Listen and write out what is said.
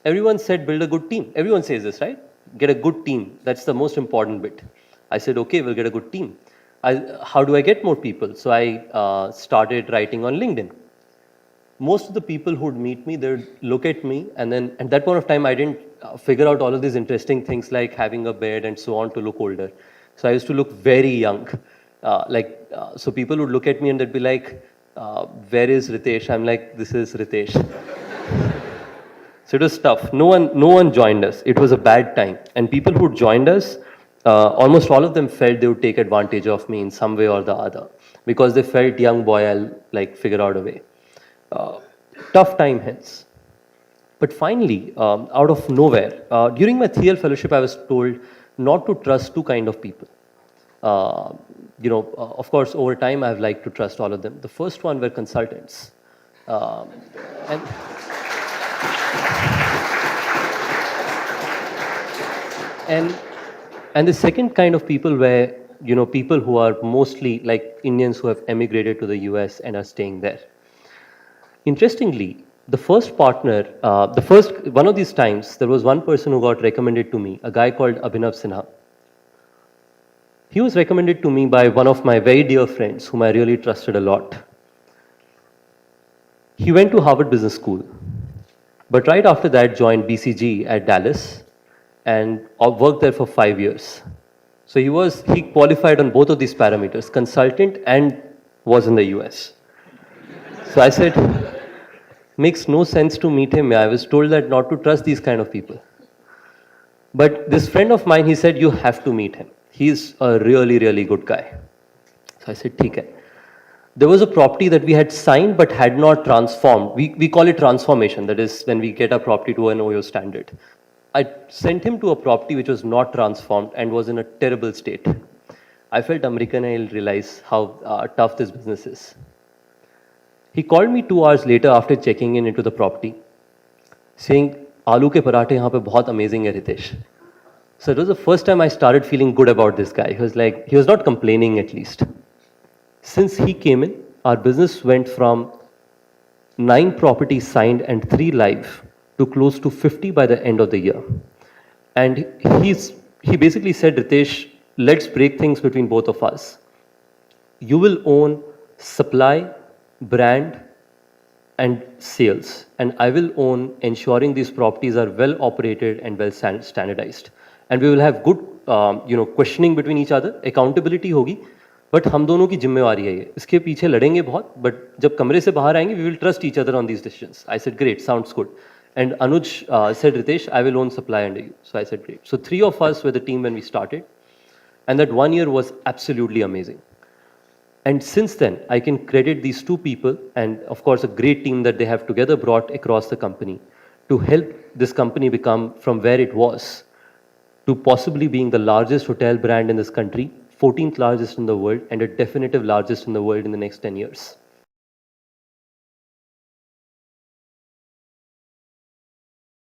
Everyone said build a good team. Everyone says this, right? Get a good team. That's the most important bit. I said, okay, we'll get a good team. How do I get more people? So I started writing on LinkedIn. Most of the people who would meet me, they'd look at me, and then at that point of time, I didn't figure out all of these interesting things like having a beard and so on to look older. So I used to look very young. So people would look at me and they'd be like, where is Ritesh? I'm like, this is Ritesh. So it was tough. No one joined us. It was a bad time. And people who joined us, almost all of them felt they would take advantage of me in some way or the other because they felt young boy, I'll like figure out a way. Uh, Tough time hence. But finally, out of nowhere, during my 3L fellowship, I was told not to trust two kind of people. Uh, of course, over time, I've liked to trust all of them. The first one were consultants. Um, and and and the second kind of people were people who are mostly like Indians who have emigrated to the US and are staying there. Interestingly, the first partner, the first one of these times, there was one person who got recommended to me, a guy called Abhinav Sinha. He was recommended to me by one of my very dear friends whom I really trusted a lot. He went to Harvard Business School, but right after that joined BCG at Dallas and worked there for 5 years. So he qualified on both of these parameters, consultant and was in the US. So I said, makes no sense to meet him. I was told that not to trust these kind of people. But this friend of mine, he said, you have to meet him. He's a really, really good guy. So I said, ठीक है. There was a property that we had signed but had not transformed. We call it transformation. That is when we get a property to an OYO standard. I sent him to a property which was not transformed and was in a terrible state. I felt American and I'll realize how tough this business is. He called me 2 hours later after checking in into the property, saying, "Aloo ke parathe yahan pe bahut amazing hai, Ritesh." So it was the first time I started feeling good about this guy. He was not complaining at least. Since he came in, our business went from 9 properties signed and 3 live to close to 50 by the end of the year. And he basically said, Ritesh, let's break things between both of us. You will own supply, brand, and sales. And I will own ensuring these properties are well operated and well standardized. And we will have good questioning between each other. Accountability होगी. But हम दोनों की जिम्मेवारी है ये. इसके पीछे लड़ेंगे बहुत, बट जब कमरे से बाहर आएंगे we will trust each other on these decisions. I said, great, sounds good. And Anuj said, Ritesh, I will own supply under you. So I said, great. So 3 of us were the team when we started. And that 1 year was absolutely amazing. And since then, I can credit these 2 people and of course a great team that they have together brought across the company to help this company become from where it was to possibly being the largest hotel brand in this country, 14th largest in the world, and a definitive largest in the world in the next 10 years.